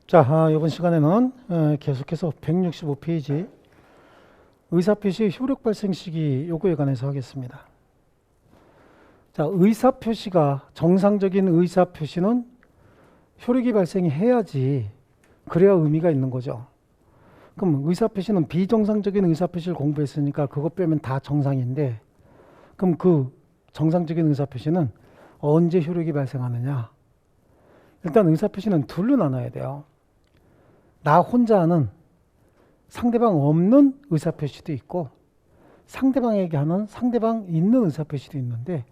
자, 이번 시간에는 계속해서 165페이지 의사표시의 효력 발생 시기 요거에 관해서 하겠습니다. 자, 의사표시가 정상적인 의사표시는 효력이 발생해야지 그래야 의미가 있는 거죠. 그럼 의사표시는 비정상적인 의사표시를 공부했으니까 그것 빼면 다 정상인데 그럼 그 정상적인 의사표시는 언제 효력이 발생하느냐? 일단 의사표시는 둘로 나눠야 돼요. 나 혼자 하는 상대방 없는 의사표시도 있고 상대방에게 하는 상대방 있는 의사표시도 있는데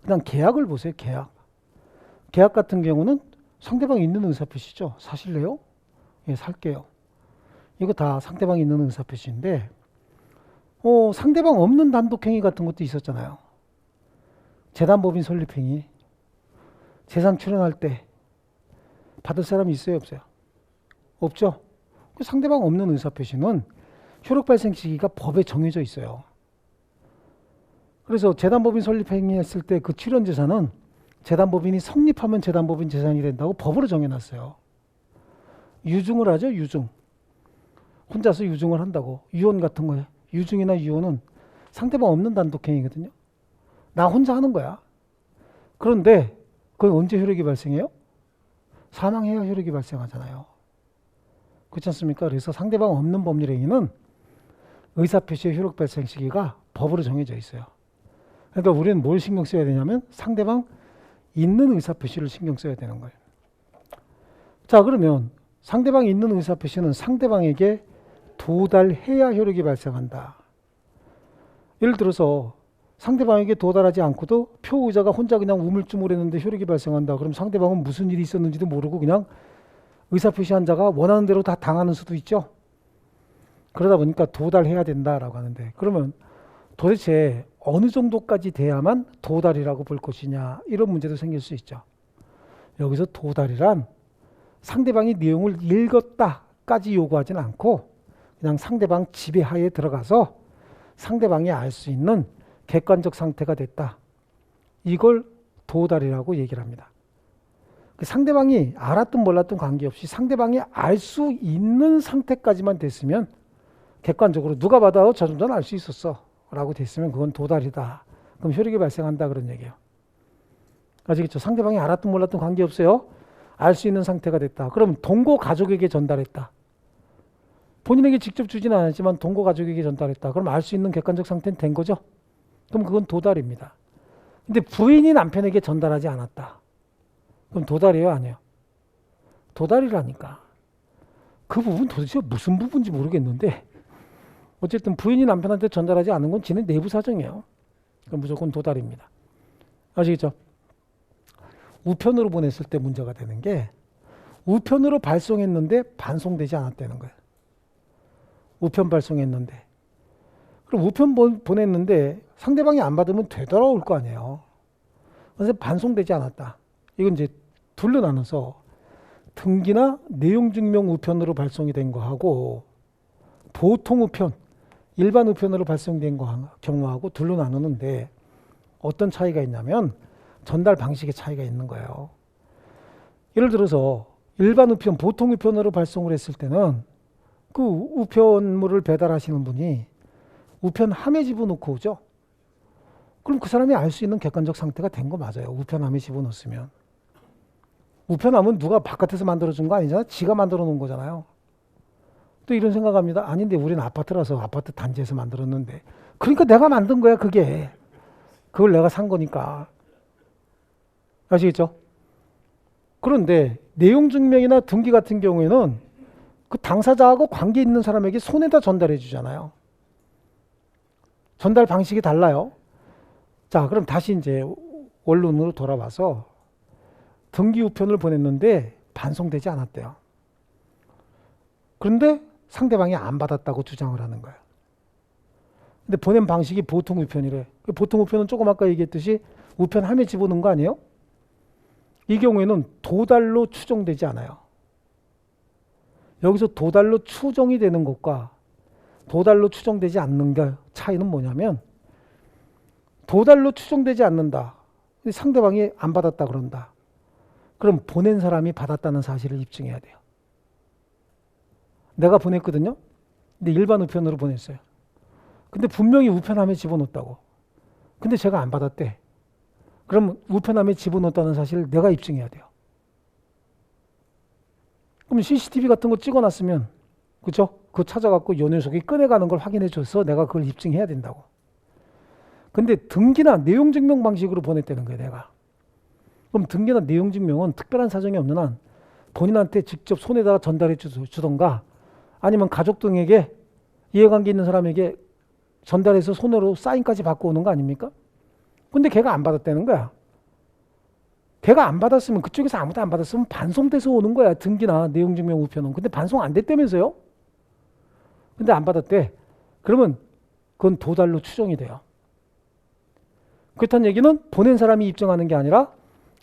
그냥 계약을 보세요. 계약 같은 경우는 상대방 있는 의사표시죠. 사실래요? 예, 살게요. 이거 다 상대방 있는 의사표시인데 상대방 없는 단독행위 같은 것도 있었잖아요. 재단법인 설립행위, 재산 출연할 때 받을 사람이 있어요, 없어요? 없죠. 상대방 없는 의사표시는 효력 발생 시기가 법에 정해져 있어요. 그래서 재단법인 설립행위했을 때 그 출연재산은 재단법인이 성립하면 재단법인 재산이 된다고 법으로 정해놨어요. 유증을 하죠, 유증. 혼자서 유증을 한다고. 유언 같은 거에 유증이나 유언은 상대방 없는 단독행위거든요. 나 혼자 하는 거야. 그런데 그건 언제 효력이 발생해요? 사망해야 효력이 발생하잖아요. 그렇지 않습니까? 그래서 상대방 없는 법률행위는 의사표시의 효력 발생 시기가 법으로 정해져 있어요. 그러니까 우리는 뭘 신경 써야 되냐면 상대방 있는 의사표시를 신경 써야 되는 거예요. 자, 그러면 상대방 있는 의사표시는 상대방에게 도달해야 효력이 발생한다. 예를 들어서 상대방에게 도달하지 않고도 표의자가 혼자 그냥 우물쭈물했는데 효력이 발생한다. 그럼 상대방은 무슨 일이 있었는지도 모르고 그냥 의사표시한 자가 원하는 대로 다 당하는 수도 있죠. 그러다 보니까 도달해야 된다라고 하는데 그러면 도대체 어느 정도까지 돼야만 도달이라고 볼 것이냐 이런 문제도 생길 수 있죠. 여기서 도달이란 상대방이 내용을 읽었다까지 요구하지는 않고 그냥 상대방 지배하에 들어가서 상대방이 알 수 있는 객관적 상태가 됐다. 이걸 도달이라고 얘기를 합니다. 상대방이 알았든 몰랐든 관계없이 상대방이 알 수 있는 상태까지만 됐으면 객관적으로 누가 봐도 저 정도는 알 수 있었어 라고 됐으면 그건 도달이다. 그럼 효력이 발생한다 그런 얘기예요. 아시겠죠? 상대방이 알았든 몰랐든 관계없어요. 알 수 있는 상태가 됐다. 그럼 동거 가족에게 전달했다. 본인에게 직접 주지는 않았지만 동거 가족에게 전달했다. 그럼 알 수 있는 객관적 상태는 된 거죠. 그럼 그건 도달입니다. 근데 부인이 남편에게 전달하지 않았다. 그럼 도달이에요, 아니에요? 도달이라니까. 그 부분 도대체 무슨 부분인지 모르겠는데 어쨌든 부인이 남편한테 전달하지 않은 건 지는 내부 사정이에요. 그럼 무조건 도달입니다. 아시겠죠? 우편으로 보냈을 때 문제가 되는 게 우편으로 발송했는데 반송되지 않았다는 거예요. 우편 발송했는데 그럼 우편 보냈는데 상대방이 안 받으면 되돌아올 거 아니에요. 그래서 반송되지 않았다. 이건 이제 둘로 나눠서 등기나 내용증명 우편으로 발송이 된 거하고 보통 우편, 일반 우편으로 발송된 경우하고 둘로 나누는데 어떤 차이가 있냐면 전달 방식의 차이가 있는 거예요. 예를 들어서 일반 우편, 보통 우편으로 발송을 했을 때는 그 우편물을 배달하시는 분이 우편함에 집어넣고 오죠. 그럼 그 사람이 알 수 있는 객관적 상태가 된 거 맞아요. 우편함에 집어넣었으면. 우편함은 누가 바깥에서 만들어준 거 아니잖아. 지가 만들어 놓은 거잖아요. 또 이런 생각합니다. 아닌데 우리는 아파트라서 아파트 단지에서 만들었는데 그러니까 내가 만든 거야 그게. 그걸 내가 산 거니까. 아시겠죠? 그런데 내용증명이나 등기 같은 경우에는 그 당사자하고 관계 있는 사람에게 손에다 전달해 주잖아요. 전달 방식이 달라요. 자, 그럼 다시 이제 원론으로 돌아와서 등기 우편을 보냈는데 반송되지 않았대요. 그런데 상대방이 안 받았다고 주장을 하는 거예요. 근데 보낸 방식이 보통 우편이래. 보통 우편은 조금 아까 얘기했듯이 우편함에 집어넣은 거 아니에요? 이 경우에는 도달로 추정되지 않아요. 여기서 도달로 추정이 되는 것과 도달로 추정되지 않는 게 차이는 뭐냐면 도달로 추정되지 않는다. 상대방이 안 받았다 그런다. 그럼 보낸 사람이 받았다는 사실을 입증해야 돼요. 내가 보냈거든요. 근데 일반 우편으로 보냈어요. 근데 분명히 우편함에 집어넣었다고. 근데 제가 안 받았대. 그럼 우편함에 집어넣었다는 사실을 내가 입증해야 돼요. 그럼 CCTV 같은 거 찍어놨으면, 그죠? 그거 찾아갖고 요 녀석이 꺼내가는 걸 확인해줘서 내가 그걸 입증해야 된다고. 근데 등기나 내용 증명 방식으로 보냈다는 거예요, 내가. 그럼 등기나 내용 증명은 특별한 사정이 없는 한 본인한테 직접 손에다가 전달해 주던가 아니면 가족 등에게 이해관계 있는 사람에게 전달해서 손으로 사인까지 받고 오는 거 아닙니까? 근데 걔가 안 받았다는 거야. 걔가 안 받았으면, 그쪽에서 아무도 안 받았으면 반송돼서 오는 거야, 등기나 내용증명 우편은. 근데 반송 안 됐다면서요? 근데 안 받았대. 그러면 그건 도달로 추정이 돼요. 그렇다는 얘기는 보낸 사람이 입증하는 게 아니라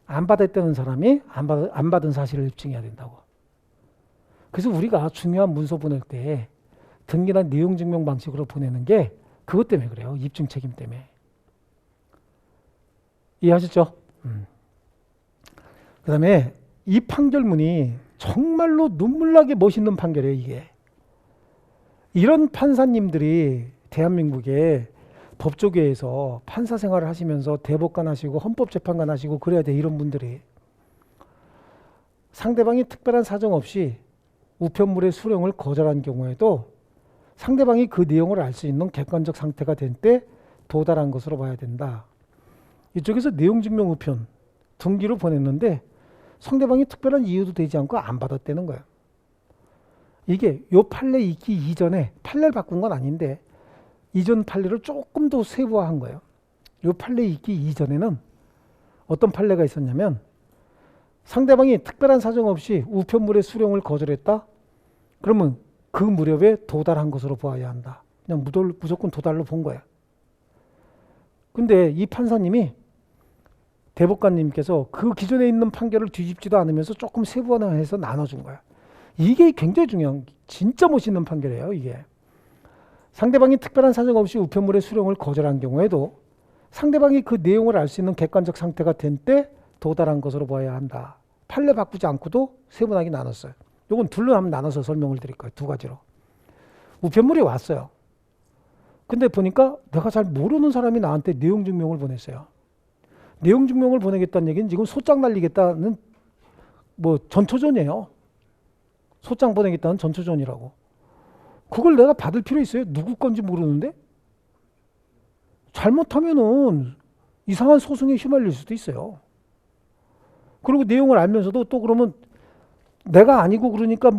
안 받았다는 사람이 안 받은 사실을 입증해야 된다고. 그래서 우리가 중요한 문서 보낼 때 등기나 내용 증명 방식으로 보내는 게 그것 때문에 그래요. 입증 책임 때문에. 이해하셨죠? 그 다음에 이 판결문이 정말로 눈물나게 멋있는 판결이에요, 이게. 이런 판사님들이 대한민국에 법조계에서 판사 생활을 하시면서 대법관 하시고 헌법재판관 하시고 그래야 돼. 이런 분들이 상대방이 특별한 사정 없이 우편물의 수령을 거절한 경우에도 상대방이 그 내용을 알 수 있는 객관적 상태가 된 때 도달한 것으로 봐야 된다. 이쪽에서 내용증명 우편 등기로 보냈는데 상대방이 특별한 이유도 되지 않고 안 받았다는 거야. 이게 요 판례 있기 이전에 판례를 바꾼 건 아닌데 이전 판례를 조금 더 세부화한 거예요. 요 판례 있기 이전에는 어떤 판례가 있었냐면 상대방이 특별한 사정 없이 우편물의 수령을 거절했다? 그러면 그 무렵에 도달한 것으로 보아야 한다. 그냥 무조건 도달로 본 거야. 근데 이 판사님이 대법관님께서 그 기존에 있는 판결을 뒤집지도 않으면서 조금 세부화해서 나눠준 거야. 이게 굉장히 중요한, 진짜 멋있는 판결이에요, 이게. 상대방이 특별한 사정 없이 우편물의 수령을 거절한 경우에도 상대방이 그 내용을 알 수 있는 객관적 상태가 된 때 도달한 것으로 봐야 한다. 판례 바꾸지 않고도 세분하게 나눴어요. 이건 둘로 한번 나눠서 설명을 드릴 거예요. 두 가지로. 우편물이 왔어요. 근데 보니까 내가 잘 모르는 사람이 나한테 내용 증명을 보냈어요. 내용 증명을 보내겠다는 얘기는 지금 소장 날리겠다는 뭐 전초전이에요. 소장 보내겠다는 전초전이라고. 그걸 내가 받을 필요 있어요? 누구 건지 모르는데? 잘못하면은 이상한 소송에 휘말릴 수도 있어요. 그리고 내용을 알면서도 또 그러면 내가 아니고 그러니까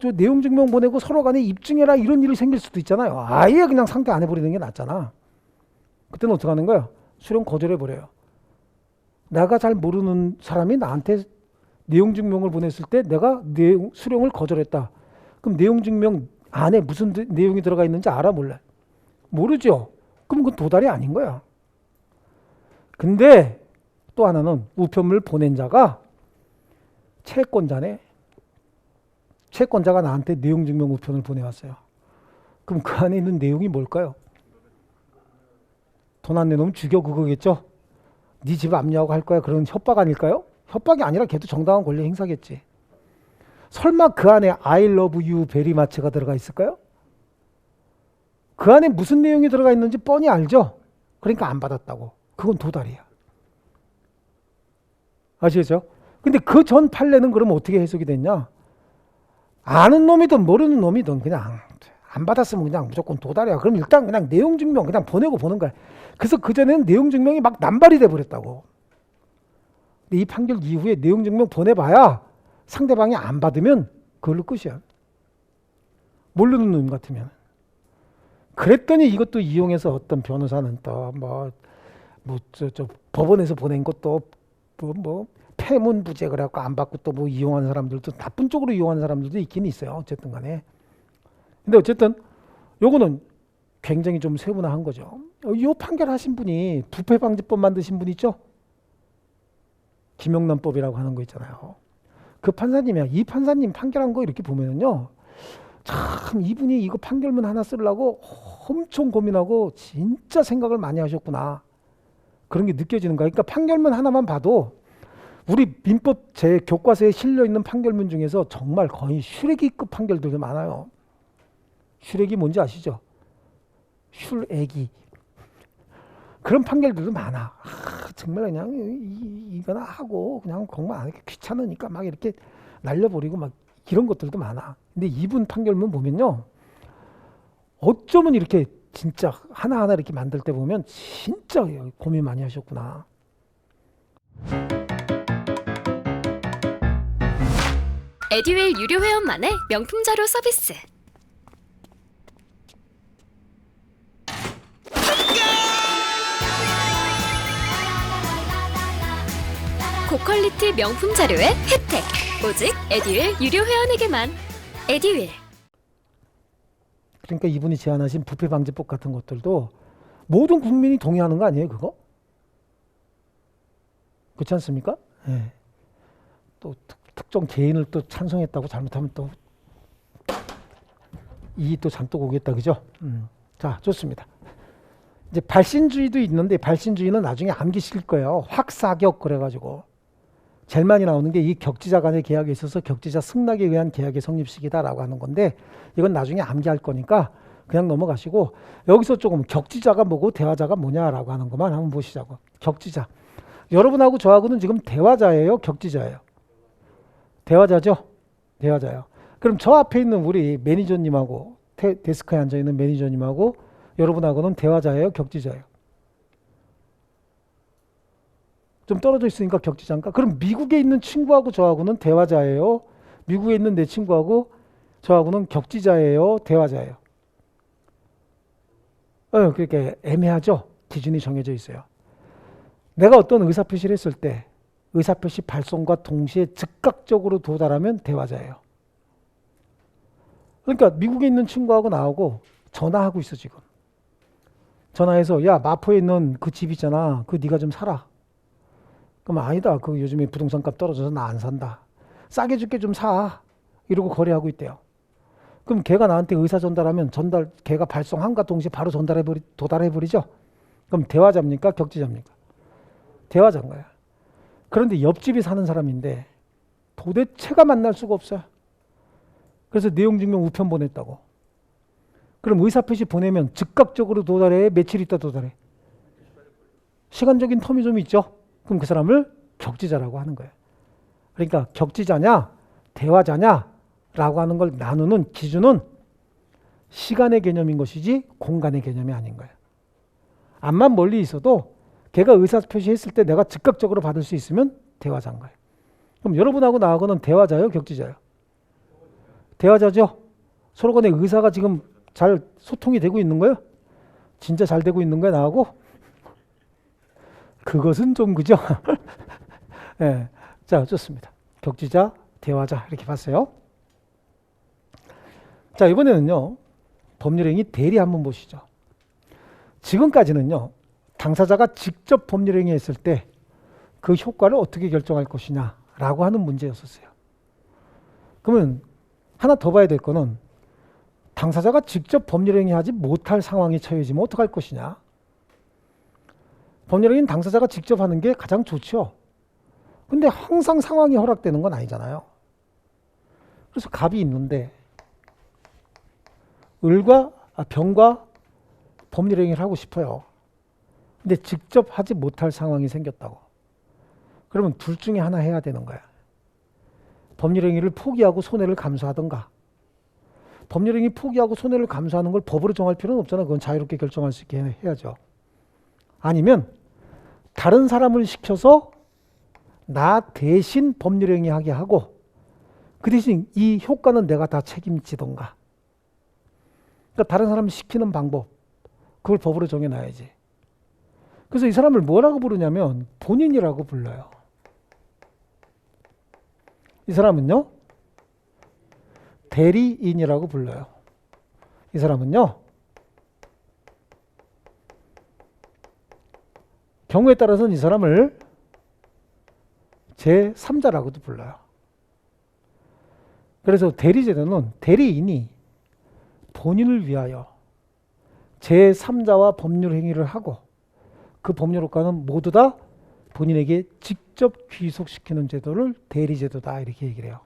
저 내용 증명 보내고 서로 간에 입증해라 이런 일이 생길 수도 있잖아요. 아예 그냥 상대 안 해버리는 게 낫잖아. 그때는 어떻게 하는 거야? 수령 거절해버려요. 내가 잘 모르는 사람이 나한테 내용 증명을 보냈을 때 내가 수령을 거절했다. 그럼 내용 증명 안에 무슨 내용이 들어가 있는지 알아 몰라? 모르죠. 그럼 그건 도달이 아닌 거야. 근데 또 하나는 우편물 보낸 자가 채권자네. 채권자가 나한테 내용 증명 우편을 보내왔어요. 그럼 그 안에 있는 내용이 뭘까요? 돈 안 내놓으면 죽여 그거겠죠? 네 집 압류하고 할 거야. 그런 협박 아닐까요? 협박이 아니라 걔도 정당한 권리 행사겠지. 설마 그 안에 I love you very much가 들어가 있을까요? 그 안에 무슨 내용이 들어가 있는지 뻔히 알죠? 그러니까 안 받았다고. 그건 도달이야. 아시겠죠? 근데 그 전 판례는 그럼 어떻게 해석이 됐냐? 아는 놈이든 모르는 놈이든 그냥 안 받았으면 그냥 무조건 도달이야. 그럼 일단 그냥 내용 증명 그냥 보내고 보는 거야. 그래서 그전에는 내용 증명이 막 남발이 돼 버렸다고. 근데 이 판결 이후에 내용 증명 보내봐야 상대방이 안 받으면 그걸로 끝이야. 모르는 놈 같으면. 그랬더니 이것도 이용해서 어떤 변호사는 또 법원에서 보낸 것도 폐문부재 그래갖고 안 받고 또 뭐 이용하는 사람들도 나쁜 쪽으로 이용하는 사람들도 있긴 있어요. 어쨌든 간에. 근데 어쨌든 요거는 굉장히 좀 세분화한 거죠. 이 판결하신 분이 부패방지법 만드신 분 있죠? 김영란법이라고 하는 거 있잖아요. 그 판사님이야. 이 판사님 판결한 거 이렇게 보면은요. 참 이분이 이거 판결문 하나 쓰려고 엄청 고민하고 진짜 생각을 많이 하셨구나. 그런 게 느껴지는 거야. 그러니까 판결문 하나만 봐도 우리 민법 제 교과서에 실려 있는 판결문 중에서 정말 거의 슈레기급 판결들이 많아요. 슈렉이 뭔지 아시죠? 슐애기. 그런 판결들도 많아. 정말 그냥 이거나 하고 그냥 공부 안 하기 귀찮으니까 막 이렇게 날려버리고 막 이런 것들도 많아. 근데 이분 판결문 보면요. 어쩌면 이렇게 진짜 하나하나 이렇게 만들 때 보면 진짜 고민 많이 하셨구나. 에듀윌 유료 회원만의 명품 자료 서비스. 고퀄리티 명품 자료의 혜택. 오직 에듀윌 유료 회원에게만. 에듀윌. 그러니까 이분이 제안하신 부패 방지법 같은 것들도 모든 국민이 동의하는 거 아니에요, 그거? 그렇지 않습니까? 예. 또 특정 개인을 또 찬성했다고 잘못하면 또 이 또 잔뜩 오겠다, 그죠? 자, 좋습니다. 이제 발신주의도 있는데 발신주의는 나중에 암기실 거예요. 확사격 그래가지고 제일 많이 나오는 게 이 격지자 간의 계약에 있어서 격지자 승낙에 의한 계약의 성립식이다라고 하는 건데 이건 나중에 암기할 거니까 그냥 넘어가시고 여기서 조금 격지자가 뭐고 대화자가 뭐냐라고 하는 것만 한번 보시자고. 격지자. 여러분하고 저하고는 지금 대화자예요, 격지자예요? 대화자죠? 대화자예요. 그럼 저 앞에 있는 우리 매니저님하고 데스크에 앉아있는 매니저님하고 여러분하고는 대화자예요, 격지자예요? 좀 떨어져 있으니까 격지자인가? 그럼 미국에 있는 친구하고 저하고는 대화자예요? 미국에 있는 내 친구하고 저하고는 격지자예요, 대화자예요? 그렇게 애매하죠? 기준이 정해져 있어요. 내가 어떤 의사표시를 했을 때 의사표시 발송과 동시에 즉각적으로 도달하면 대화자예요. 그러니까 미국에 있는 친구하고 나하고 전화하고 있어 지금. 전화해서 야 마포에 있는 그 집 있잖아. 그거 네가 좀 사라. 그럼 아니다. 그 요즘에 부동산값 떨어져서 나 안 산다. 싸게 줄게 좀 사. 이러고 거래하고 있대요. 그럼 걔가 나한테 의사 전달하면 걔가 발송함과 동시에 바로 도달해버리죠. 그럼 대화자입니까? 격지자입니까? 대화자인 거야. 그런데 옆집에 사는 사람인데 도대체가 만날 수가 없어요. 그래서 내용증명 우편 보냈다고. 그럼 의사표시 보내면 즉각적으로 도달해? 며칠 있다 도달해? 시간적인 텀이 좀 있죠. 그럼 그 사람을 격지자라고 하는 거예요. 그러니까 격지자냐 대화자냐 라고 하는 걸 나누는 기준은 시간의 개념인 것이지 공간의 개념이 아닌 거예요. 암만 멀리 있어도 걔가 의사표시 했을 때 내가 즉각적으로 받을 수 있으면 대화자인 거예요. 그럼 여러분하고 나하고는 대화자예요, 격지자예요? 대화자죠? 서로 간에 의사가 지금 잘 소통이 되고 있는 거예요? 진짜 잘 되고 있는 거야, 나하고? 그것은 좀 그죠? 네. 자, 좋습니다. 격지자, 대화자 이렇게 봤어요. 자, 이번에는요. 법률행위 대리 한번 보시죠. 지금까지는요. 당사자가 직접 법률행위 했을 때 그 효과를 어떻게 결정할 것이냐라고 하는 문제였었어요. 그러면 하나 더 봐야 될 거는 당사자가 직접 법률행위하지 못할 상황에 처해지면 어떡할 것이냐. 법률행위는 당사자가 직접 하는 게 가장 좋죠. 근데 항상 상황이 허락되는 건 아니잖아요. 그래서 갑이 있는데 병과 법률행위를 하고 싶어요. 근데 직접 하지 못할 상황이 생겼다고. 그러면 둘 중에 하나 해야 되는 거야. 법률행위를 포기하고 손해를 감수하던가. 법률행위 포기하고 손해를 감수하는 걸 법으로 정할 필요는 없잖아. 그건 자유롭게 결정할 수 있게 해야죠. 아니면 다른 사람을 시켜서 나 대신 법률행위 하게 하고 그 대신 이 효과는 내가 다 책임지던가. 그러니까 다른 사람을 시키는 방법. 그걸 법으로 정해놔야지. 그래서 이 사람을 뭐라고 부르냐면 본인이라고 불러요. 이 사람은요. 대리인이라고 불러요. 이 사람은요. 경우에 따라서는 이 사람을 제3자라고도 불러요. 그래서 대리제도는 대리인이 본인을 위하여 제3자와 법률 행위를 하고 그 법률 효과는 모두 다 본인에게 직접 귀속시키는 제도를 대리제도다 이렇게 얘기를 해요.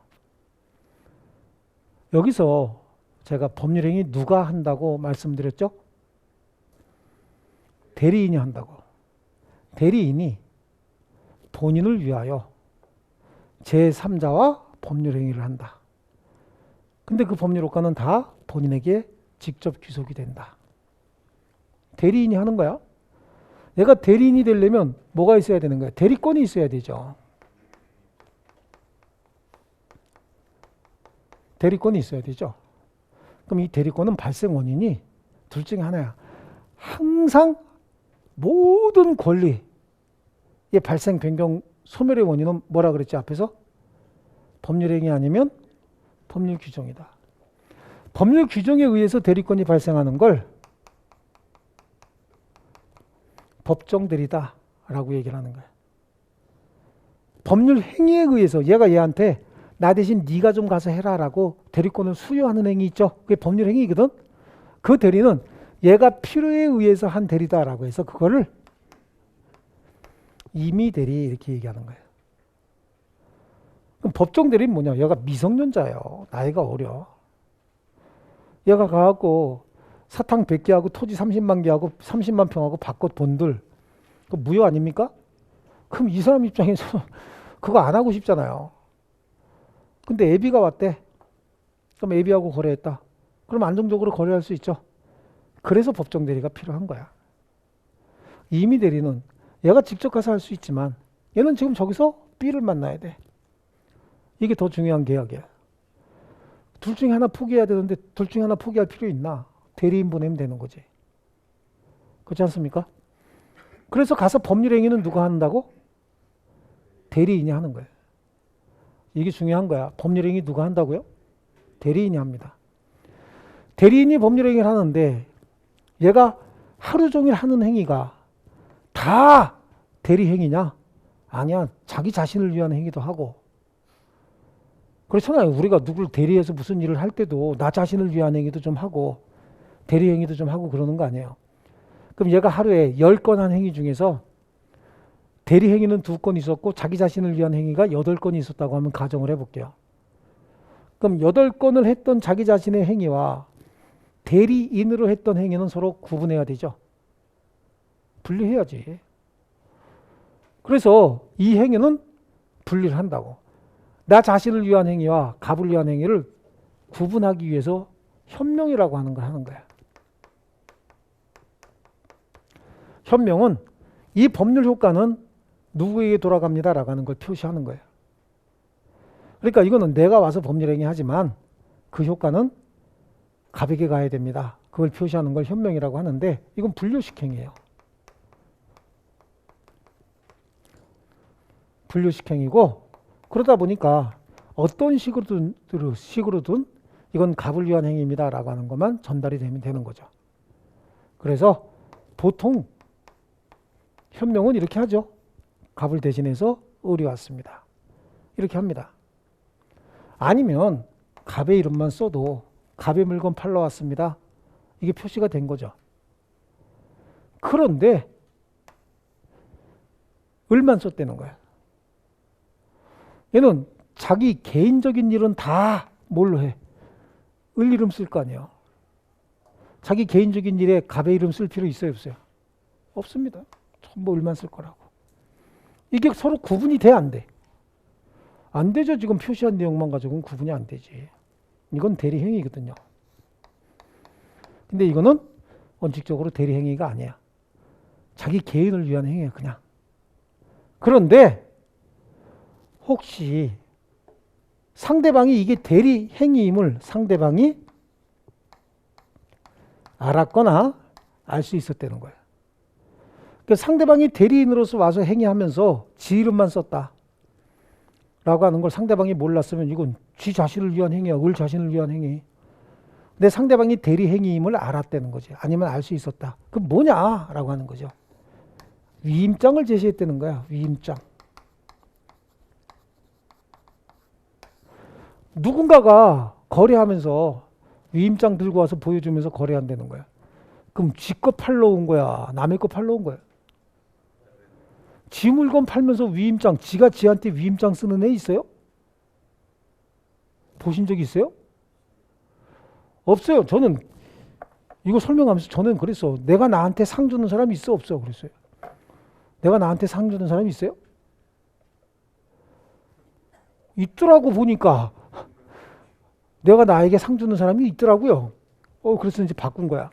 여기서 제가 법률행위 누가 한다고 말씀드렸죠? 대리인이 한다고. 대리인이 본인을 위하여 제3자와 법률행위를 한다. 근데 그 법률효과는 다 본인에게 직접 귀속이 된다. 대리인이 하는 거야. 얘가 대리인이 되려면 뭐가 있어야 되는 거야? 대리권이 있어야 되죠. 대리권이 있어야 되죠. 그럼 이 대리권은 발생 원인이 둘 중에 하나야. 항상 모든 권리의 발생, 변경, 소멸의 원인은 뭐라 그랬지 앞에서? 법률행위 아니면 법률 규정이다. 법률 규정에 의해서 대리권이 발생하는 걸 법정 대리다 라고 얘기를 하는 거야. 법률 행위에 의해서 얘가 얘한테 나 대신 네가 좀 가서 해라 라고 대리권을 수여하는 행위 있죠. 그게 법률 행위거든. 그 대리는 얘가 필요에 의해서 한 대리다 라고 해서 그거를 임의 대리 이렇게 얘기하는 거예요. 그럼 법정 대리는 뭐냐? 얘가 미성년자예요. 나이가 어려. 얘가 가갖고 사탕 100개 하고 토지 30만 개 하고 30만 평하고 밭꽃 본들 그 무효 아닙니까? 그럼 이 사람 입장에서 그거 안 하고 싶잖아요. 근데 애비가 왔대. 그럼 애비하고 거래했다. 그럼 안정적으로 거래할 수 있죠. 그래서 법정 대리가 필요한 거야. 임의 대리는 얘가 직접 가서 할 수 있지만 얘는 지금 저기서 B를 만나야 돼. 이게 더 중요한 계약이야. 둘 중에 하나 포기해야 되는데 둘 중에 하나 포기할 필요 있나? 대리인 보내면 되는 거지. 그렇지 않습니까? 그래서 가서 법률행위는 누가 한다고? 대리인이 하는 거예요. 이게 중요한 거야. 법률행위 누가 한다고요? 대리인이 합니다. 대리인이 법률행위를 하는데 얘가 하루 종일 하는 행위가 다 대리행위냐? 아니야. 자기 자신을 위한 행위도 하고. 그렇잖아요. 우리가 누굴 대리해서 무슨 일을 할 때도 나 자신을 위한 행위도 좀 하고 대리행위도 좀 하고 그러는 거 아니에요. 그럼 얘가 하루에 10건 한 행위 중에서 대리행위는 2건 있었고 자기 자신을 위한 행위가 8건이 있었다고 하면 가정을 해볼게요. 그럼 8건을 했던 자기 자신의 행위와 대리인으로 했던 행위는 서로 구분해야 되죠. 분리해야지. 그래서 이 행위는 분리를 한다고. 나 자신을 위한 행위와 갑을 위한 행위를 구분하기 위해서 현명이라고 하는 걸 하는 거야. 현명은 이 법률 효과는 누구에게 돌아갑니다라고 하는 걸 표시하는 거예요. 그러니까 이거는 내가 와서 법률행위 하지만 그 효과는 갑에게 가야 됩니다. 그걸 표시하는 걸 현명이라고 하는데 이건 분류식 행위예요. 분류식 행위고 그러다 보니까 어떤 식으로든 이건 갑을 위한 행위입니다라고 하는 것만 전달이 되면 되는 거죠. 그래서 보통 현명은 이렇게 하죠. 갑을 대신해서 을이 왔습니다. 이렇게 합니다. 아니면 갑의 이름만 써도 갑의 물건 팔러 왔습니다. 이게 표시가 된 거죠. 그런데 을만 썼다는 거야. 얘는 자기 개인적인 일은 다 뭘로 해? 을 이름 쓸 거 아니에요. 자기 개인적인 일에 갑의 이름 쓸 필요 있어요, 없어요? 없습니다. 전부 을만 쓸 거라고. 이게 서로 구분이 돼, 안 돼? 안 되죠. 지금 표시한 내용만 가지고는 구분이 안 되지. 이건 대리행위거든요. 근데 이거는 원칙적으로 대리행위가 아니야. 자기 개인을 위한 행위야, 그냥. 그런데 혹시 상대방이 이게 대리행위임을 상대방이 알았거나 알 수 있었다는 거예요. 그러니까 상대방이 대리인으로서 와서 행위하면서 지 이름만 썼다 라고 하는 걸 상대방이 몰랐으면 이건 지 자신을 위한 행위야. 을 자신을 위한 행위. 근데 상대방이 대리행위임을 알았다는 거지. 아니면 알 수 있었다. 그럼 뭐냐 라고 하는 거죠. 위임장을 제시했다는 거야. 위임장. 누군가가 거래하면서 위임장 들고 와서 보여주면서 거래한다는 거야. 그럼 지 거 팔러 온 거야? 남의 거 팔러 온 거야? 지 물건 팔면서 위임장, 지가 지한테 위임장 쓰는 애 있어요? 보신 적 있어요? 없어요. 저는 이거 설명하면서 저는 그랬어. 내가 나한테 상 주는 사람이 있어? 없어? 그랬어요. 내가 나한테 상 주는 사람이 있어요? 있더라고 보니까. 내가 나에게 상 주는 사람이 있더라고요. 그래서 이제 바꾼 거야.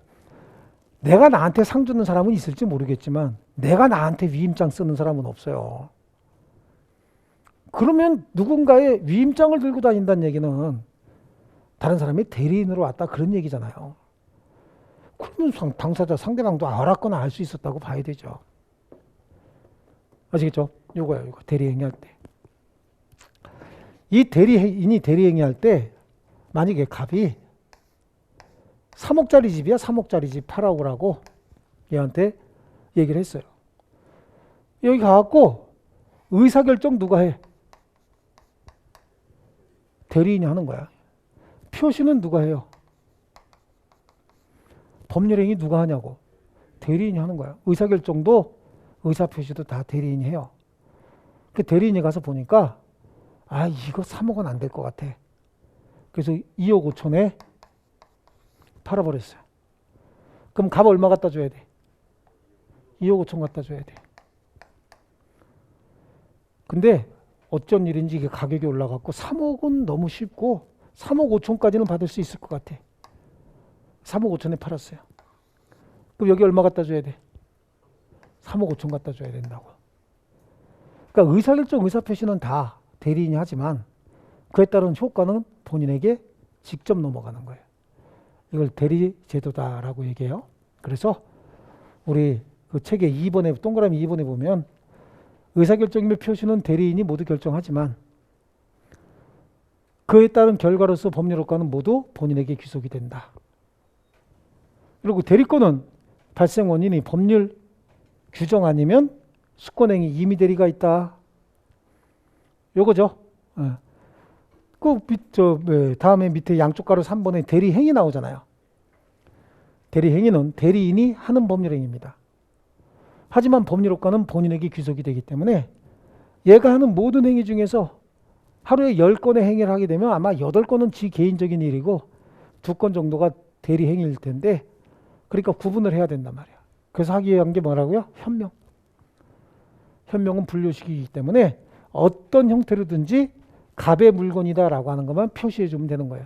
내가 나한테 상 주는 사람은 있을지 모르겠지만 내가 나한테 위임장 쓰는 사람은 없어요. 그러면 누군가의 위임장을 들고 다닌다는 얘기는 다른 사람이 대리인으로 왔다 그런 얘기잖아요. 그러면 당사자 상대방도 알았거나 알 수 있었다고 봐야 되죠. 아시겠죠? 요거야, 요거. 대리행위 할 때. 이 대리인이 대리행위 할 때 만약에 갑이 3억짜리 집이야. 3억짜리 집 팔아오라고 얘한테 얘기를 했어요. 여기 가갖고 의사결정 누가 해? 대리인이 하는 거야. 표시는 누가 해요? 법률행위 누가 하냐고? 대리인이 하는 거야. 의사결정도 의사표시도 다 대리인이 해요. 그 대리인이 가서 보니까 이거 3억은 안 될 것 같아. 그래서 2억 5천에 팔아버렸어요. 그럼 값 얼마 갖다 줘야 돼? 2억 5천 갖다 줘야 돼. 근데 어쩐 일인지 이게 가격이 올라갔고 3억은 너무 쉽고 3억 5천까지는 받을 수 있을 것 같아. 3억 5천에 팔았어요. 그럼 여기 얼마 갖다 줘야 돼? 3억 5천 갖다 줘야 된다고. 그러니까 의사결정, 의사표시는 다 대리인이 하지만 그에 따른 효과는 본인에게 직접 넘어가는 거예요. 이걸 대리제도다라고 얘기해요. 그래서 우리 그 책의 2번에 동그라미 2번에 보면 의사결정이며 표시는 대리인이 모두 결정하지만 그에 따른 결과로서 법률 효과는 모두 본인에게 귀속이 된다. 그리고 대리권은 발생 원인이 법률 규정 아니면 수권행위 임의 대리가 있다. 요거죠. 다음에 밑에 양쪽 가로 3번에 대리행위 나오잖아요. 대리행위는 대리인이 하는 법률행위입니다. 하지만 법률효과는 본인에게 귀속이 되기 때문에 얘가 하는 모든 행위 중에서 하루에 10건의 행위를 하게 되면 아마 8건은 지 개인적인 일이고 2건 정도가 대리행위일 텐데 그러니까 구분을 해야 된단 말이야. 그래서 하기 위한 게 뭐라고요? 현명. 현명은 분류식이기 때문에 어떤 형태로든지 갑의 물건이다라고 하는 것만 표시해 주면 되는 거예요.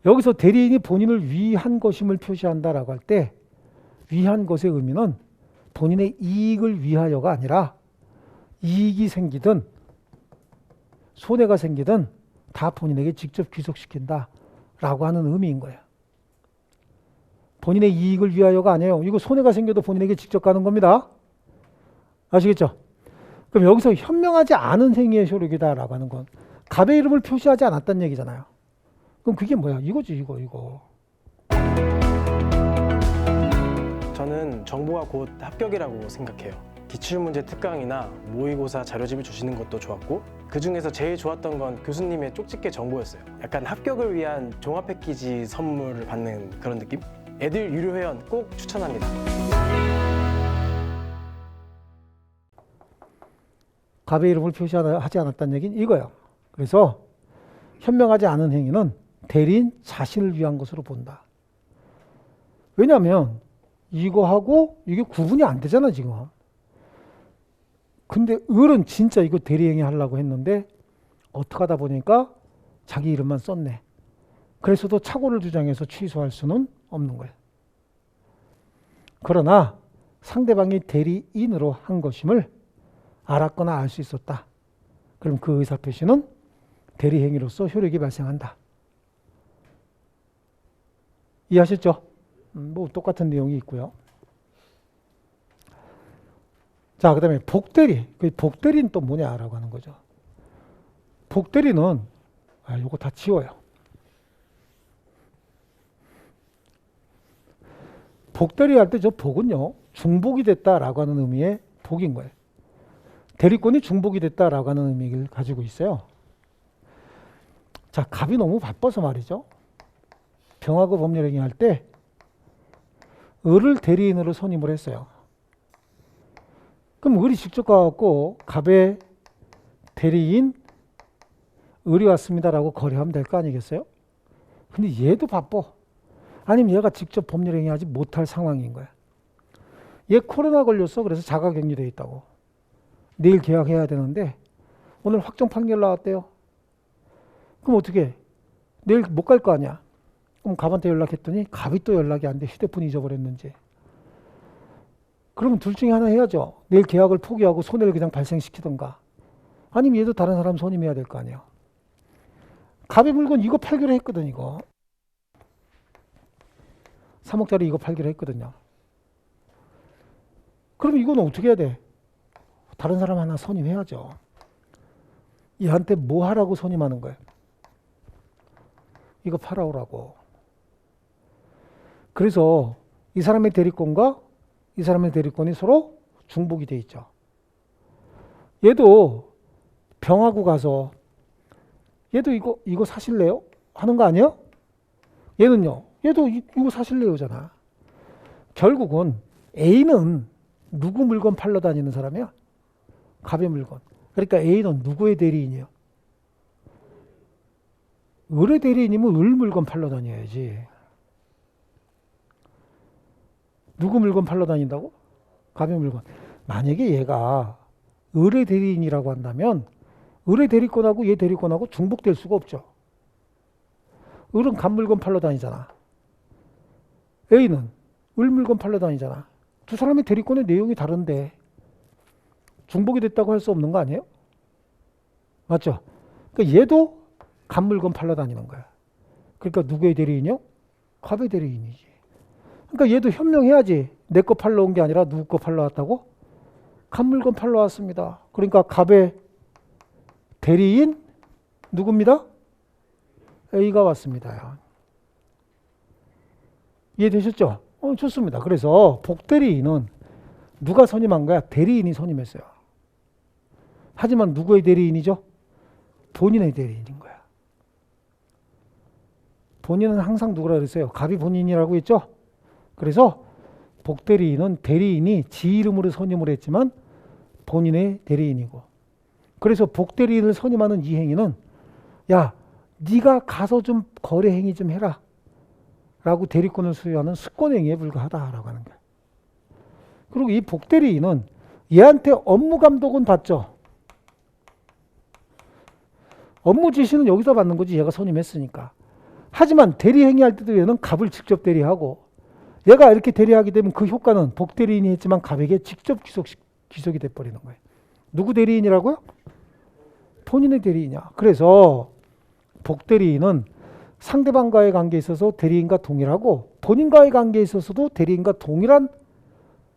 여기서 대리인이 본인을 위한 것임을 표시한다라고 할 때 위한 것의 의미는 본인의 이익을 위하여가 아니라 이익이 생기든 손해가 생기든 다 본인에게 직접 귀속시킨다라고 하는 의미인 거예요. 본인의 이익을 위하여가 아니에요. 이거 손해가 생겨도 본인에게 직접 가는 겁니다. 아시겠죠? 그럼 여기서 현명하지 않은 행위의 효력이다라고 하는 건 갑의 이름을 표시하지 않았다는 얘기잖아요. 그럼 그게 뭐야? 이거지, 이거. 저는 정보가 곧 합격이라고 생각해요. 기출문제 특강이나 모의고사 자료집을 주시는 것도 좋았고 그 중에서 제일 좋았던 건 교수님의 쪽집게 정보였어요. 약간 합격을 위한 종합 패키지 선물을 받는 그런 느낌? 애들 유료 회원 꼭 추천합니다. 갑의 이름을 표시하지 않았다는 얘기는 이거예요. 그래서 현명하지 않은 행위는 대리인 자신을 위한 것으로 본다. 왜냐하면 이거하고 이게 구분이 안 되잖아 지금. 근데 을은 진짜 이거 대리행위 하려고 했는데 어떻게 하다 보니까 자기 이름만 썼네. 그래서도 착오를 주장해서 취소할 수는 없는 거예요. 그러나 상대방이 대리인으로 한 것임을 알았거나 알 수 있었다. 그럼 그 의사표시는 대리행위로서 효력이 발생한다. 이해하셨죠? 뭐 똑같은 내용이 있고요. 자, 그 다음에 복대리. 그 복대리는 또 뭐냐라고 하는 거죠. 복대리는 요거 다 지워요. 복대리 할 때 저 복은요 중복이 됐다라고 하는 의미의 복인 거예요. 대리권이 중복이 됐다라고 하는 의미를 가지고 있어요. 자, 갑이 너무 바빠서 말이죠. 병하고 법률행위 할 때 을을 대리인으로 선임을 했어요. 그럼 을이 직접 가갖고 갑의 대리인 을이 왔습니다라고 거래하면 될 거 아니겠어요? 근데 얘도 바빠. 아니면 얘가 직접 법률행위하지 못할 상황인 거야. 얘 코로나 걸렸어. 그래서 자가격리돼 있다고. 내일 계약해야 되는데 오늘 확정 판결 나왔대요. 그럼 어떻게 해? 내일 못 갈 거 아니야. 그럼 갑한테 연락했더니 갑이 또 연락이 안 돼. 휴대폰 잊어버렸는지. 그러면 둘 중에 하나 해야죠. 내일 계약을 포기하고 손해를 그냥 발생시키던가. 아니면 얘도 다른 사람 선임해야 될 거 아니에요. 갑의 물건 이거 팔기로 했거든. 이거 3억짜리 이거 팔기로 했거든요. 그럼 이건 어떻게 해야 돼? 다른 사람 하나 선임해야죠. 얘한테 뭐 하라고 선임하는 거예요? 이거 팔아오라고. 그래서 이 사람의 대리권과 이 사람의 대리권이 서로 중복이 돼 있죠. 얘도 병하고 가서 얘도 이거 사실래요? 하는 거 아니에요? 얘는요. 얘도 이거 사실래요잖아. 결국은 A는 누구 물건 팔러 다니는 사람이야? 갑의 물건. 그러니까 A는 누구의 대리인이에요? 을의 대리인이면 을 물건 팔러 다녀야지. 누구 물건 팔러 다닌다고? 갑의 물건. 만약에 얘가 을의 대리인이라고 한다면 을의 대리권하고 얘 대리권하고 중복될 수가 없죠. 을은 갑 물건 팔러 다니잖아. A는 을 물건 팔러 다니잖아. 두 사람의 대리권의 내용이 다른데 중복이 됐다고 할 수 없는 거 아니에요? 맞죠? 그러니까 얘도 갑 물건 팔러 다니는 거야. 그러니까 누구의 대리인이요? 갑의 대리인이지. 그러니까 얘도 현명해야지. 내 거 팔러 온 게 아니라 누구 거 팔러 왔다고? 갑 물건 팔러 왔습니다. 그러니까 갑의 대리인 누굽니다? A가 왔습니다. 이해되셨죠? 좋습니다. 그래서 복대리인은 누가 선임한 거야? 대리인이 선임했어요. 하지만 누구의 대리인이죠? 본인의 대리인인 거야. 본인은 항상 누구라 그랬어요? 갑이 본인이라고 했죠? 그래서 복대리인은 대리인이 지 이름으로 선임을 했지만 본인의 대리인이고, 그래서 복대리인을 선임하는 이 행위는 야, 네가 가서 좀 거래 행위 좀 해라 라고 대리권을 수여하는 수권행위에 불과하다라고 하는 거예요. 그리고 이 복대리인은 얘한테 업무 감독은 받죠. 업무 지시는 여기서 받는 거지, 얘가 선임했으니까. 하지만 대리행위 할 때도 얘는 갑을 직접 대리하고, 얘가 이렇게 대리하게 되면 그 효과는 복대리인이 했지만 갑에게 직접 귀속이 돼버리는 거예요. 누구 대리인이라고요? 본인의 대리인이야. 그래서 복대리인은 상대방과의 관계에 있어서 대리인과 동일하고 본인과의 관계에 있어서도 대리인과 동일한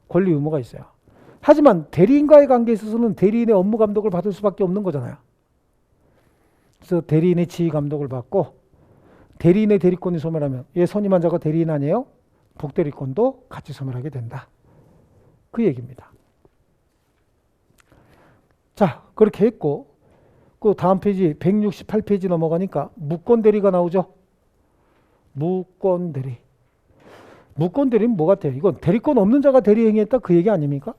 권리 의무가 있어요. 하지만 대리인과의 관계에 있어서는 대리인의 업무 감독을 받을 수밖에 없는 거잖아요. 그래서 대리인의 지휘 감독을 받고, 대리인의 대리권이 소멸하면 얘 선임한 자가 대리인 아니에요? 복대리권도 같이 소멸하게 된다. 그 얘기입니다. 자, 그렇게 했고, 그 다음 페이지 168페이지 넘어가니까 무권대리가 나오죠. 무권대리. 무권대리는 뭐 같아요? 이건 대리권 없는 자가 대리행위했다 그 얘기 아닙니까?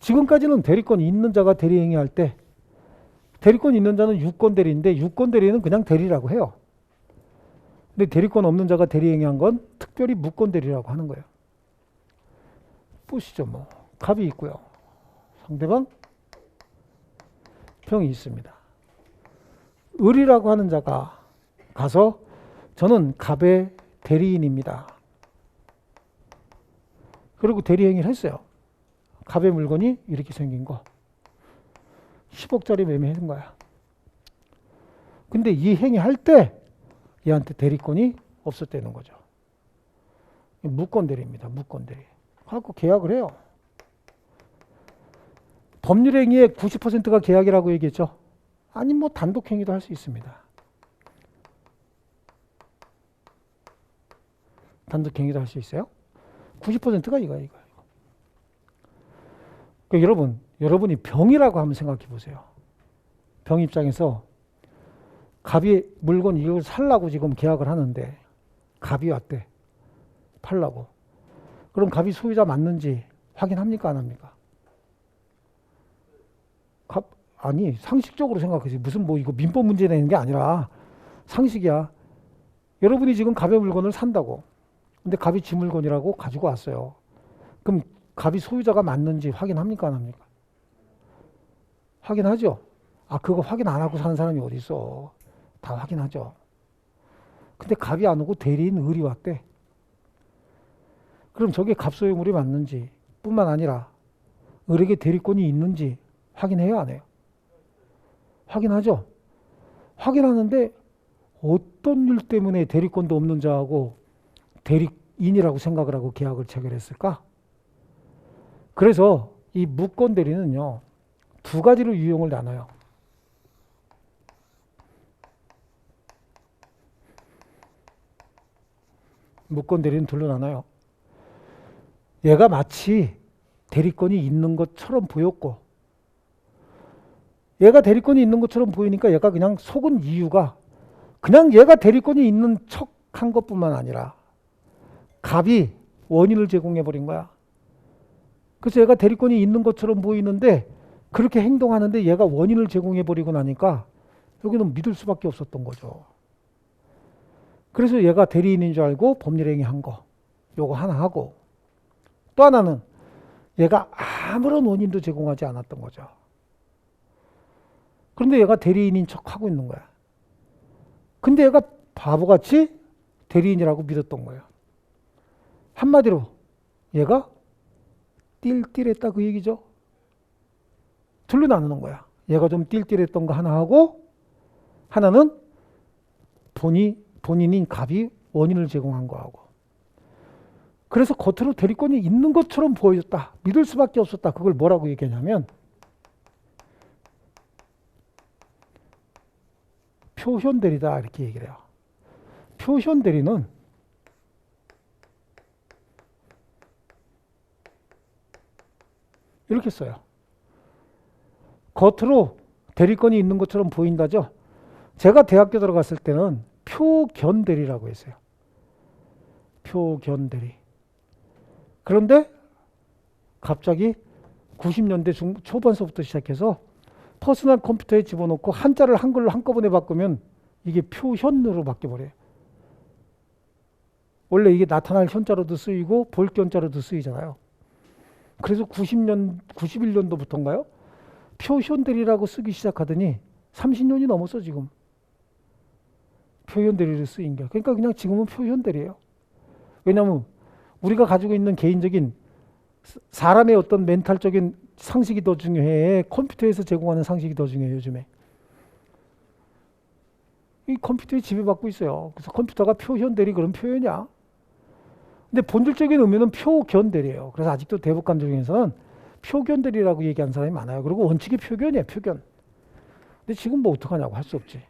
지금까지는 대리권 있는 자가 대리행위할 때 대리권 있는 자는 유권대리인데 유권대리는 그냥 대리라고 해요. 근데 대리권 없는 자가 대리행위한 건 특별히 무권대리라고 하는 거예요. 보시죠. 뭐 갑이 있고요. 상대방 병이 있습니다. 을이라고 하는 자가 가서 저는 갑의 대리인입니다. 그리고 대리행위를 했어요. 갑의 물건이 이렇게 생긴 거 10억짜리 매매한 거야. 근데 이 행위할 때 얘한테 대리권이 없었다는 거죠. 무권대리입니다. 무권대리. 갖고 계약을 해요. 법률행위의 90%가 계약이라고 얘기했죠. 아니 뭐 단독행위도 할 수 있습니다. 단독행위도 할 수 있어요. 90%가 이거예요. 그러니까 여러분이 병이라고 한번 생각해 보세요. 병 입장에서 갑이 물건 이걸 살라고 지금 계약을 하는데 갑이 왔대. 팔라고. 그럼 갑이 소유자 맞는지 확인합니까? 안 합니까? 아니 상식적으로 생각하지. 무슨 뭐 이거 민법 문제 내는 게 아니라 상식이야. 여러분이 지금 갑의 물건을 산다고. 근데 갑이 지 물건이라고 가지고 왔어요. 그럼 갑이 소유자가 맞는지 확인합니까 안 합니까? 확인하죠. 아 그거 확인 안 하고 사는 사람이 어디 있어. 다 확인하죠. 근데 갑이 안 오고 대리인 을이 왔대. 그럼 저게 갑 소유물이 맞는지 뿐만 아니라 을에게 대리권이 있는지 확인해요 안 해요? 확인하죠. 확인하는데 어떤 일 때문에 대리권도 없는 자하고 대리인이라고 생각을 하고 계약을 체결했을까? 그래서 이 무권 대리는요, 두 가지로 유형을 나눠요. 무권 대리는 둘로 나눠요. 얘가 마치 대리권이 있는 것처럼 보였고, 얘가 대리권이 있는 것처럼 보이니까 얘가 그냥 속은 이유가 그냥 얘가 대리권이 있는 척 한 것뿐만 아니라 갑이 원인을 제공해 버린 거야. 그래서 얘가 대리권이 있는 것처럼 보이는데 그렇게 행동하는데 얘가 원인을 제공해 버리고 나니까 여기는 믿을 수밖에 없었던 거죠. 그래서 얘가 대리인인 줄 알고 법률행위 한 거, 요거 하나 하고, 또 하나는 얘가 아무런 원인도 제공하지 않았던 거죠. 그런데 얘가 대리인인 척 하고 있는 거야. 근데 얘가 바보같이 대리인이라고 믿었던 거예요. 한마디로 얘가 띨띨했다 그 얘기죠. 둘로 나누는 거야. 얘가 좀 띨띨했던 거 하나 하고, 하나는 본인인 갑이 원인을 제공한 거하고. 그래서 겉으로 대리권이 있는 것처럼 보였다. 믿을 수밖에 없었다. 그걸 뭐라고 얘기하냐면 표현대리다 이렇게 얘기를 해요. 표현대리는 이렇게 써요. 겉으로 대리권이 있는 것처럼 보인다죠. 제가 대학교 들어갔을 때는 표견대리라고 했어요. 표견대리. 그런데 갑자기 90년대 초반서부터 시작해서 퍼스널 컴퓨터에 집어넣고 한자를 한글로 한꺼번에 바꾸면 이게 표현으로 바뀌어버려요. 원래 이게 나타날 현자로도 쓰이고 볼견자로도 쓰이잖아요. 그래서 91년도부터인가요? 표현대리라고 쓰기 시작하더니 30년이 넘었어 지금. 표현대리로 쓰인 게. 그러니까 그냥 지금은 표현대리예요. 왜냐하면 우리가 가지고 있는 개인적인 사람의 어떤 멘탈적인 상식이 더 중요해. 컴퓨터에서 제공하는 상식이 더 중요해 요즘에. 이 컴퓨터에 지배받고 있어요. 그래서 컴퓨터가 표현대리 그런 표현이야. 근데 본질적인 의미는 표견대리예요. 그래서 아직도 대법관 중에서는 표견대리라고 얘기하는 사람이 많아요. 그리고 원칙이 표견이에요. 표견. 근데 지금 뭐 어떡하냐고 할 수 없지.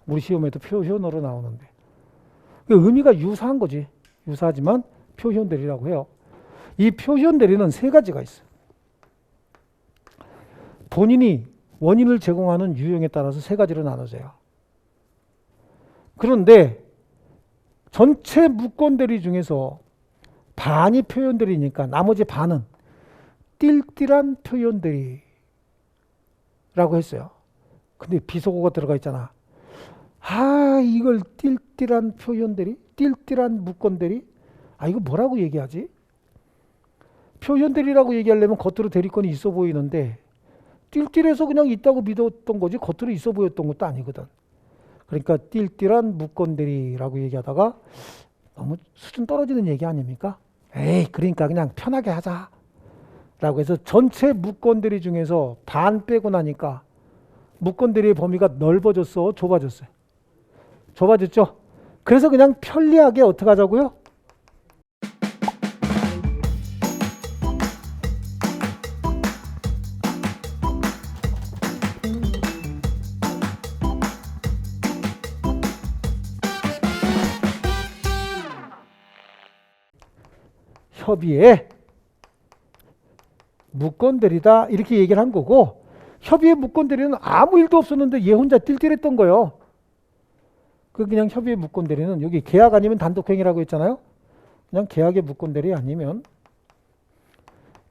우리 시험에도 표현으로 나오는데. 의미가 유사한 거지. 유사하지만 표현대리라고 해요. 이 표현대리는 세 가지가 있어요. 본인이 원인을 제공하는 유형에 따라서 세 가지로 나눠져요. 그런데 전체 무권대리 중에서 반이 표현대리니까 나머지 반은 띨띨한 표현대리라고 했어요. 근데 비속어가 들어가 있잖아. 아, 이걸 띨띨한 표현대리? 띨띨한 무권대리? 아, 이거 뭐라고 얘기하지? 표현대리라고 얘기하려면 겉으로 대리권이 있어 보이는데 띨띨해서 그냥 있다고 믿었던 거지 겉으로 있어 보였던 것도 아니거든. 그러니까 띨띨한 무권대리라고 얘기하다가 너무 수준 떨어지는 얘기 아닙니까? 에이, 그러니까 그냥 편하게 하자 라고 해서 전체 무권대리 중에서 반 빼고 나니까 무권대리의 범위가 넓어졌어, 좁아졌어요? 좁아졌죠? 그래서 그냥 편리하게 어떻게 하자고요? 협의에 무권대리다 이렇게 얘기를 한 거고, 협의의 무권대리는 아무 일도 없었는데 얘 혼자 띨띨했던 거예요. 그냥 협의의 무권대리는 여기 계약 아니면 단독행위라고 했잖아요. 그냥 계약의 무권대리 아니면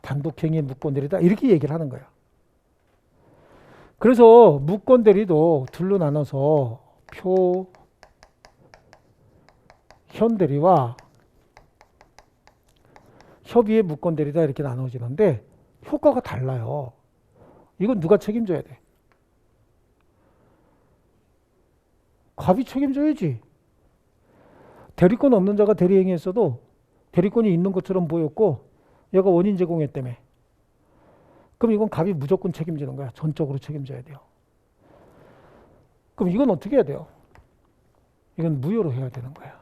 단독행위의 무권대리다 이렇게 얘기를 하는 거예요. 그래서 무권 대리도 둘로 나눠서 표현 대리와 협의의 무권 대리다 이렇게 나눠지는데 효과가 달라요. 이건 누가 책임져야 돼? 갑이 책임져야지. 대리권 없는 자가 대리행위했어도 대리권이 있는 것처럼 보였고 얘가 원인 제공했다며. 그럼 이건 갑이 무조건 책임지는 거야. 전적으로 책임져야 돼요. 그럼 이건 어떻게 해야 돼요? 이건 무효로 해야 되는 거야.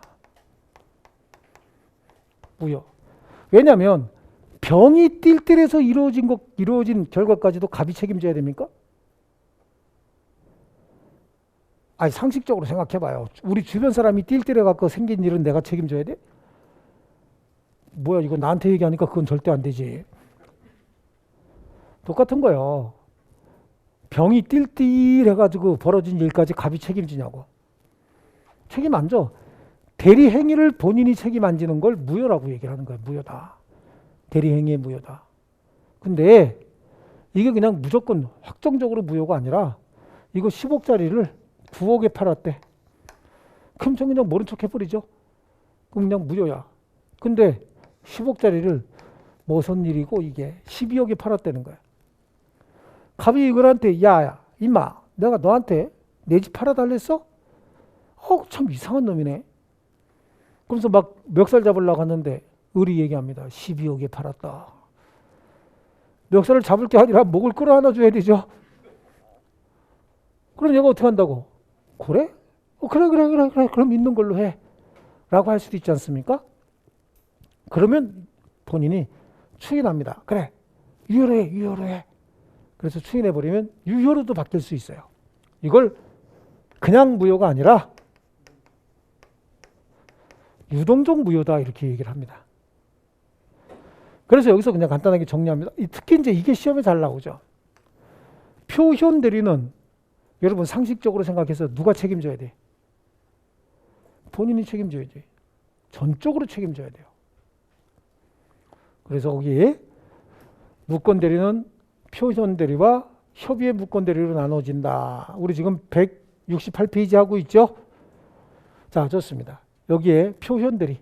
무효. 왜냐하면 병이 띨띨해서 이루어진 결과까지도 갑이 책임져야 됩니까? 아니 상식적으로 생각해봐요. 우리 주변 사람이 띨띨해갖고 생긴 일은 내가 책임져야 돼? 뭐야 이거 나한테 얘기하니까 그건 절대 안 되지. 똑같은 거예요. 병이 띨띨해가지고 벌어진 일까지 갑이 책임지냐고. 책임 안 져. 대리 행위를 본인이 책임 안 지는 걸 무효라고 얘기를 하는 거야. 무효다. 대리 행위의 무효다. 근데 이게 그냥 무조건 확정적으로 무효가 아니라 이거 10억짜리를 9억에 팔았대. 그럼 전 그냥 모른 척 해버리죠. 그럼 그냥 무효야. 근데 10억짜리를 무슨 일이고 이게 12억에 팔았다는 거야. 갑이 이걸한테 야 임마 내가 너한테 내 집 팔아달랬어? 참 이상한 놈이네. 그러면서 막 멱살 잡으려고 하는데 을이 얘기합니다. 12억에 팔았다. 멱살을 잡을 게 아니라 목을 끌어안아 줘야 되죠. 그럼 얘가 어떻게 한다고? 그래? 그래. 그럼 있는 걸로 해. 라고 할 수도 있지 않습니까? 그러면 본인이 추인합니다. 그래. 유효로 해. 그래서 추인해버리면 유효로도 바뀔 수 있어요. 이걸 그냥 무효가 아니라 유동적 무효다 이렇게 얘기를 합니다. 그래서 여기서 그냥 간단하게 정리합니다. 특히 이제 이게 시험에 잘 나오죠. 표현 대리는 여러분 상식적으로 생각해서 누가 책임져야 돼? 본인이 책임져야지. 전적으로 책임져야 돼요. 그래서 거기에 무권 대리는 표현 대리와 협의의 무권 대리로 나눠진다. 우리 지금 168페이지 하고 있죠? 자, 좋습니다. 여기에 표현 대리.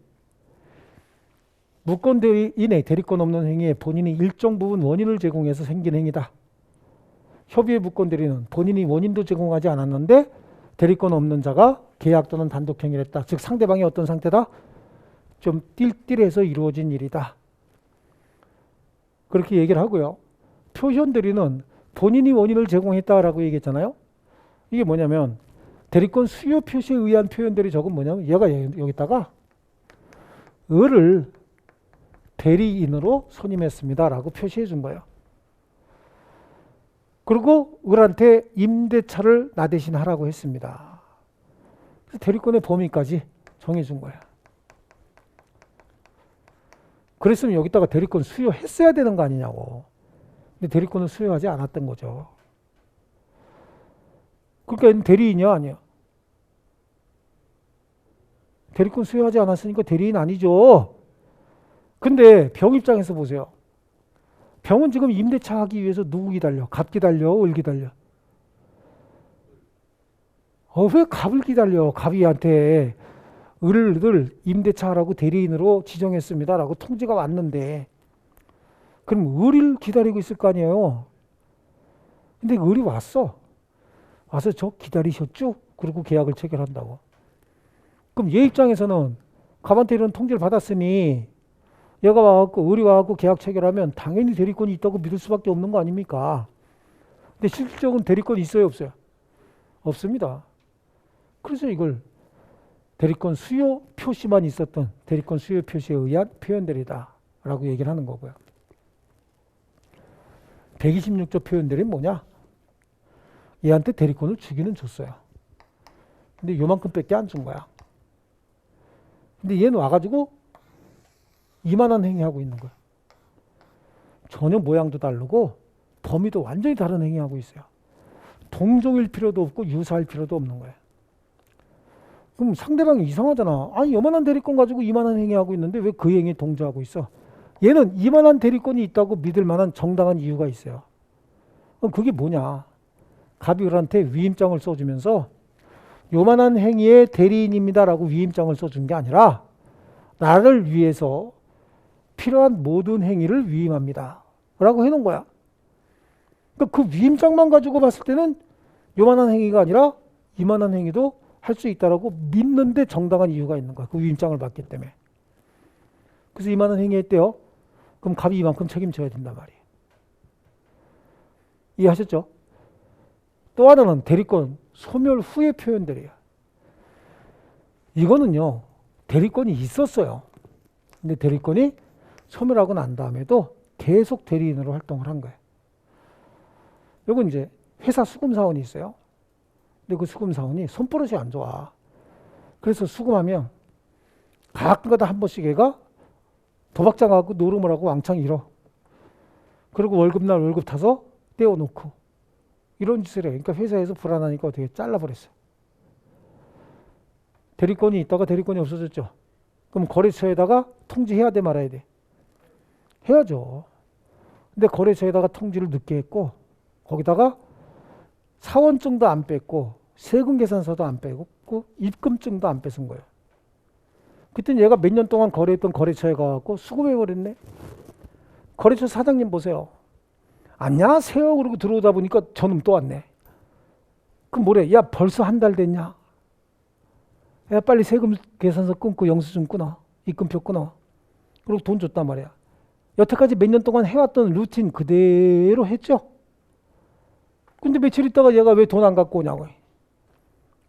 무권 대리인의 대리권 없는 행위에 본인이 일정 부분 원인을 제공해서 생긴 행위다. 협의의 무권 대리는 본인이 원인도 제공하지 않았는데 대리권 없는 자가 계약 또는 단독 행위를 했다. 즉 상대방이 어떤 상태다? 좀 띨띨해서 이루어진 일이다. 그렇게 얘기를 하고요. 표현 대리는 본인이 원인을 제공했다라고 얘기했잖아요. 이게 뭐냐면 대리권 수요 표시에 의한 표현 대리 적은 뭐냐면 얘가 여기다가 을을 대리인으로 선임했습니다라고 표시해 준 거예요. 그리고 을한테 임대차를 나 대신 하라고 했습니다. 그래서 대리권의 범위까지 정해준 거야. 그랬으면 여기다가 대리권 수여했어야 되는 거 아니냐고. 근데 대리권을 수여하지 않았던 거죠. 그러니까 대리인이야 아니야? 대리권 수여하지 않았으니까 대리인 아니죠. 근데 병 입장에서 보세요. 병은 지금 임대차 하기 위해서 누구 기다려? 갑 기다려? 을 기다려? 왜 갑을 기다려? 갑이한테 을을 임대차 하라고 대리인으로 지정했습니다라고 통지가 왔는데 그럼 을을 기다리고 있을 거 아니에요? 근데 을이 왔어. 와서 저 기다리셨죠? 그리고 계약을 체결한다고. 그럼 얘 입장에서는 갑한테 이런 통지를 받았으니 얘가 와갖고 을이 와갖고 계약 체결하면 당연히 대리권이 있다고 믿을 수밖에 없는 거 아닙니까? 근데 실질적으로 대리권이 있어요 없어요? 없습니다. 그래서 이걸 대리권 수요 표시만 있었던 대리권 수요 표시에 의한 표현 대리다 라고 얘기를 하는 거고요. 126조 표현 대리는 뭐냐? 얘한테 대리권을 주기는 줬어요. 근데 요만큼 밖에 안 준 거야. 근데 얘는 와가지고 이만한 행위하고 있는 거야. 전혀 모양도 다르고 범위도 완전히 다른 행위하고 있어요. 동종일 필요도 없고 유사할 필요도 없는 거야. 그럼 상대방이 이상하잖아. 아니 요만한 대리권 가지고 이만한 행위하고 있는데 왜 그 행위에 동조하고 있어? 얘는 이만한 대리권이 있다고 믿을 만한 정당한 이유가 있어요. 그럼 그게 뭐냐? 갑이 을한테 위임장을 써주면서 요만한 행위의 대리인입니다라고 위임장을 써준 게 아니라 나를 위해서 필요한 모든 행위를 위임합니다 라고 해놓은 거야. 그러니까 그 위임장만 가지고 봤을 때는 요만한 행위가 아니라 이만한 행위도 할 수 있다라고 믿는데 정당한 이유가 있는 거야. 그 위임장을 받기 때문에. 그래서 이만한 행위 했대요. 그럼 갑이 이만큼 책임져야 된단 말이에요. 이해하셨죠? 또 하나는 대리권 소멸 후의 표현들이에요. 이거는요, 대리권이 있었어요. 근데 대리권이 소멸하고 난 다음에도 계속 대리인으로 활동을 한 거예요. 요건 이제 회사 수금사원이 있어요. 근데 그 수금사원이 손버릇이 안 좋아. 그래서 수금하면 가끔가다 한 번씩 얘가 도박장하고 노름을 하고 왕창 잃어. 그리고 월급날 월급 타서 떼어놓고 이런 짓을 해. 그러니까 회사에서 불안하니까 어떻게 잘라버렸어요. 대리권이 있다가 대리권이 없어졌죠. 그럼 거래처에다가 통지해야 돼 말아야 돼? 해야죠. 근데 거래처에다가 통지를 늦게 했고 거기다가 사원증도 안 뺐고 세금 계산서도 안 빼고 입금증도 안 뺏은 거예요. 그때 얘가 몇 년 동안 거래했던 거래처에 가갖고 수금해버렸네. 거래처 사장님 보세요. 안녕하세요 그러고 들어오다 보니까 저놈 또 왔네. 그럼 뭐래? 야 벌써 한 달 됐냐? 야 빨리 세금 계산서 끊고 영수증 끊어. 입금표 끊어. 그리고 돈 줬단 말이야. 여태까지 몇 년 동안 해왔던 루틴 그대로 했죠. 근데 며칠 있다가 얘가 왜 돈 안 갖고 오냐고.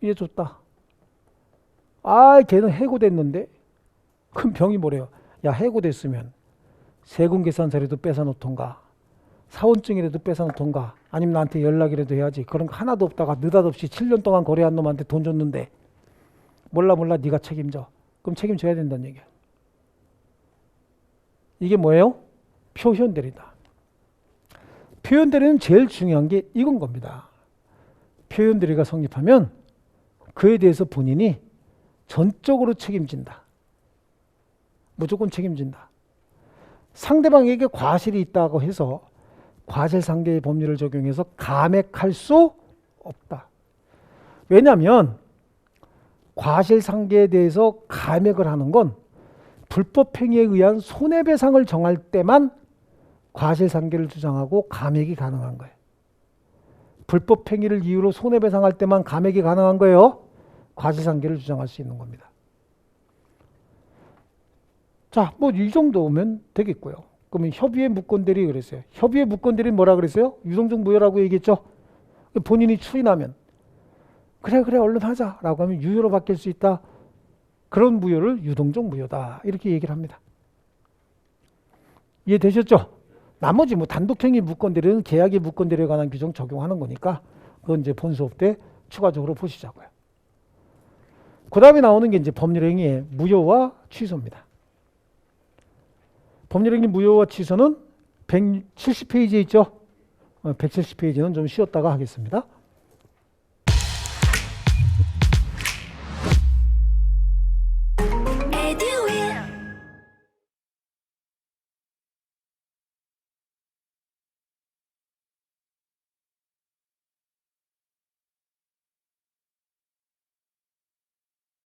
이제 줬다. 아 걔는 해고됐는데. 그럼 병이 뭐래요? 야 해고됐으면 세금 계산서라도 뺏어놓던가 사원증이라도 뺏어놓던가 아니면 나한테 연락이라도 해야지. 그런 거 하나도 없다가 느닷없이 7년 동안 거래한 놈한테 돈 줬는데 몰라 네가 책임져. 그럼 책임져야 된다는 얘기야. 이게 뭐예요? 표현대리다. 표현대리는 제일 중요한 게 이건 겁니다. 표현대리가 성립하면 그에 대해서 본인이 전적으로 책임진다. 무조건 책임진다. 상대방에게 과실이 있다고 해서 과실상계의 법률을 적용해서 감액할 수 없다. 왜냐하면 과실상계에 대해서 감액을 하는 건 불법행위에 의한 손해배상을 정할 때만 과실상계를 주장하고 감액이 가능한 거예요. 불법행위를 이유로 손해배상할 때만 감액이 가능한 거예요. 과실상계를 주장할 수 있는 겁니다. 자, 뭐 이 정도면 되겠고요. 그러면 협의의 무권대리 그랬어요. 협의의 무권대리 뭐라 그랬어요? 유동적 무효라고 얘기했죠. 본인이 추인하면 그래 얼른 하자라고 하면 유효로 바뀔 수 있다. 그런 무효를 유동적 무효다. 이렇게 얘기를 합니다. 이해되셨죠? 나머지 뭐 단독행위 무권대리는 계약의 무권대리에 관한 규정 적용하는 거니까 그건 이제 본 수업 때 추가적으로 보시자고요. 그 다음에 나오는 게 이제 법률행위의 무효와 취소입니다. 법률행위 무효와 취소는 170페이지에 있죠. 170페이지는 좀 쉬었다가 하겠습니다.